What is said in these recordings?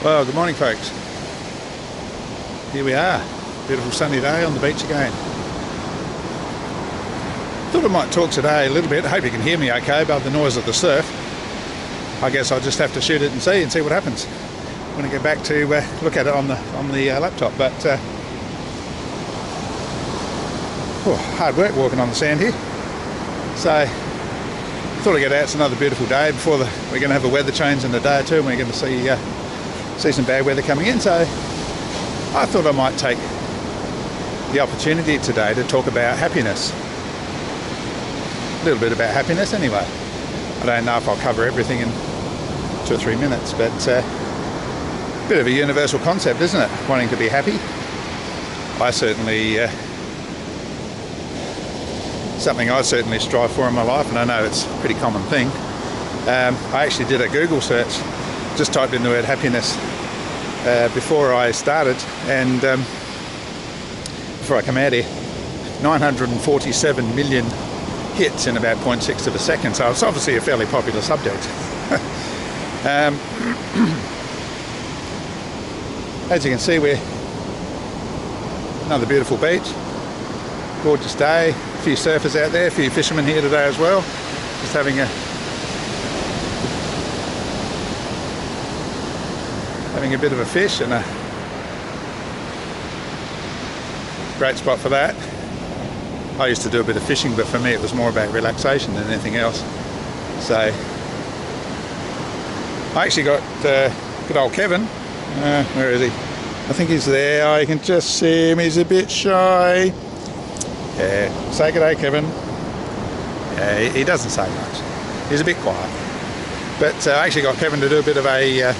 Well, good morning, folks. Here we are, beautiful sunny day on the beach again. Thought I might talk today a little bit. I hope you can hear me okay above the noise of the surf. I guess I'll just have to shoot it and see what happens when I get back to look at it on the laptop. But hard work walking on the sand here. So thought I'd get out. It's another beautiful day before we're going to have a weather change in a day or two, and we're going to see some bad weather coming in. So I thought I might take the opportunity today to talk about happiness. A little bit about happiness anyway. I don't know if I'll cover everything in 2 or 3 minutes, but a bit of a universal concept, isn't it? Wanting to be happy. I certainly something I certainly strive for in my life, and I know it's a pretty common thing. I actually did a Google search, just typed in the word happiness before I started, and before I come out here, 947 million hits in about 0.6 of a second, so it's obviously a fairly popular subject. As you can see, we're another beautiful beach, gorgeous day, a few surfers out there, a few fishermen here today as well, just having a bit of a fish, and a great spot for that. I used to do a bit of fishing, but for me it was more about relaxation than anything else. So I actually got good old Kevin. Where is he? I think he's there. I can just see him. He's a bit shy. Yeah, say good day, Kevin. Yeah, he doesn't say much. He's a bit quiet. But I actually got Kevin to do a bit of a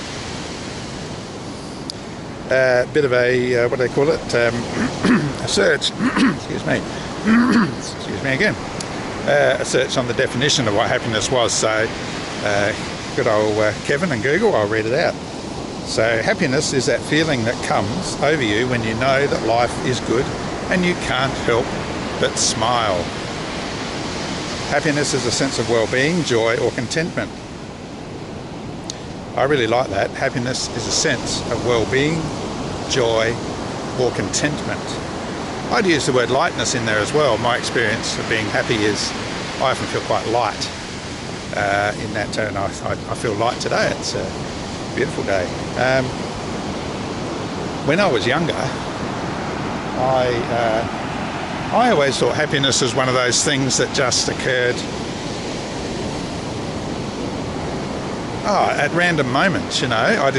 what do they call it? A search. Excuse me. Excuse me again. A search on the definition of what happiness was. So good old Kevin and Google, I'll read it out. So happiness is that feeling that comes over you when you know that life is good and you can't help but smile. Happiness is a sense of well-being, joy or contentment. I really like that. Happiness is a sense of well-being, joy or contentment. I'd use the word lightness in there as well. My experience of being happy is I often feel quite light in that turn. I feel light today. It's a beautiful day. When I was younger, I always thought happiness was one of those things that just occurred at random moments. You know, I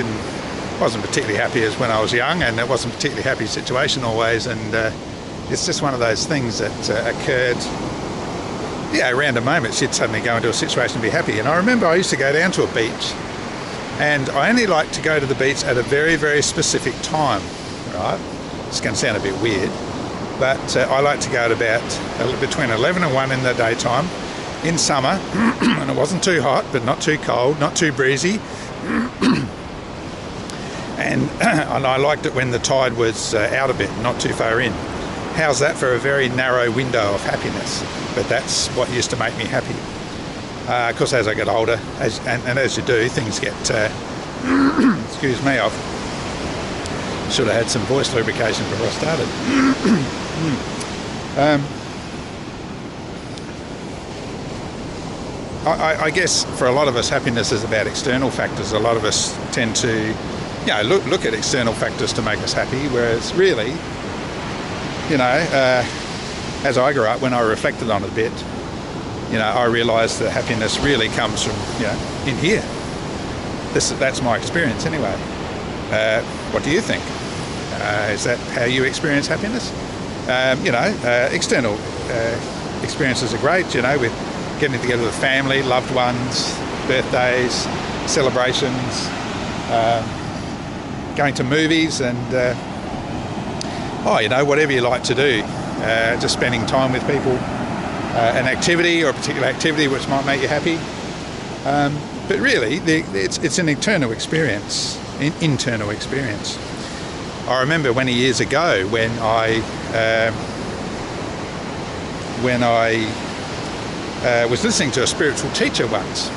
wasn't particularly happy as when I was young, and it wasn't a particularly happy situation always, and it's just one of those things that occurred, random moments. You'd suddenly go into a situation to be happy. And I remember I used to go down to a beach, and I only liked to go to the beach at a very, very specific time, right? It's going to sound a bit weird, but I like to go at about between 11 and 1 in the daytime, in summer, and it wasn't too hot, but not too cold, not too breezy. And I liked it when the tide was out a bit, not too far in. How's that for a very narrow window of happiness? But that's what used to make me happy. Of course, as I get older, and as you do, things get... excuse me, I should have had some voice lubrication before I started. I guess for a lot of us, happiness is about external factors. A lot of us tend to look at external factors to make us happy, whereas really, as I grew up, when I reflected on it a bit, I realised that happiness really comes from, in here. That's my experience anyway. What do you think? Is that how you experience happiness? External experiences are great, with getting together with family, loved ones, birthdays, celebrations, going to movies, and whatever you like to do, just spending time with people, an activity or a particular activity which might make you happy. But really, it's an internal experience. I remember many years ago when I was listening to a spiritual teacher once,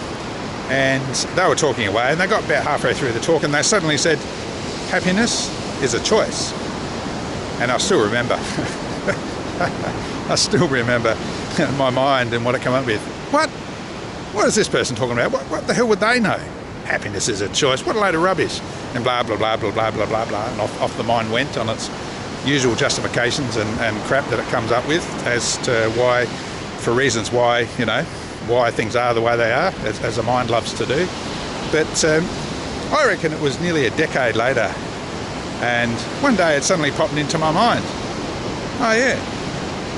and they were talking away, and they got about halfway through the talk, and they suddenly said, happiness is a choice. And I still remember. I still remember my mind and what it came up with. What is this person talking about? What the hell would they know? Happiness is a choice. What a load of rubbish. And blah, blah, blah, blah, blah, blah, blah, blah. And off the mind went on its usual justifications and crap that it comes up with as to why, for reasons why, you know, why things are the way they are, as the mind loves to do. But I reckon it was nearly a decade later, and one day it suddenly popped into my mind. Oh yeah,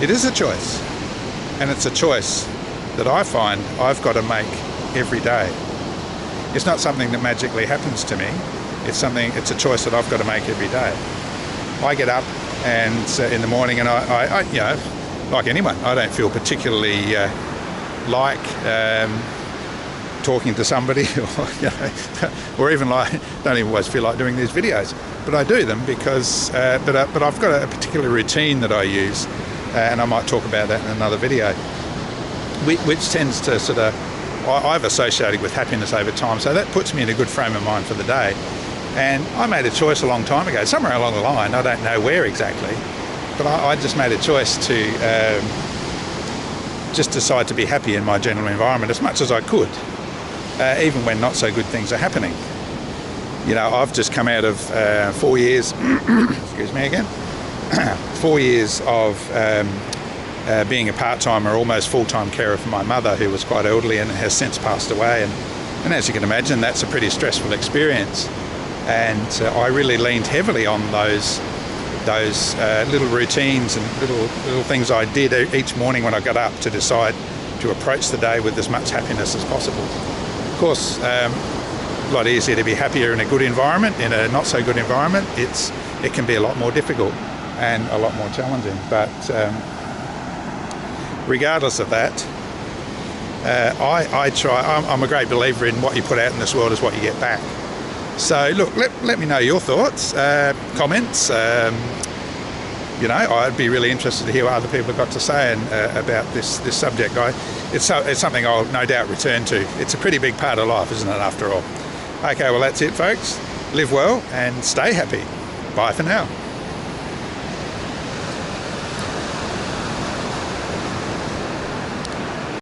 it is a choice. And it's a choice that I find I've got to make every day. It's not something that magically happens to me. It's a choice that I've got to make every day. I get up and in the morning, and I you know, like anyone, I don't feel particularly like talking to somebody, or, you know, or even like, don't even always feel like doing these videos, but I do them because, but I've got a particular routine that I use, and I might talk about that in another video, which tends to sort of, I've associated with happiness over time, so that puts me in a good frame of mind for the day. And I made a choice a long time ago, somewhere along the line, I don't know where exactly, but I just made a choice to just decide to be happy in my general environment as much as I could, even when not so good things are happening. You know, I've just come out of 4 years, excuse me again, 4 years of being a part-time or almost full-time carer for my mother, who was quite elderly and has since passed away. And as you can imagine, that's a pretty stressful experience. And I really leaned heavily on those little routines and little things I did each morning when I got up to decide to approach the day with as much happiness as possible. Of course, a lot easier to be happier in a good environment. In a not so good environment, it can be a lot more difficult and a lot more challenging. But regardless of that, I try. I'm a great believer in what you put out in this world is what you get back. So look, let me know your thoughts, comments. You know, I'd be really interested to hear what other people have got to say about this subject. It's something I'll no doubt return to. It's a pretty big part of life, isn't it, after all? Okay, well that's it, folks. Live well and stay happy. Bye for now.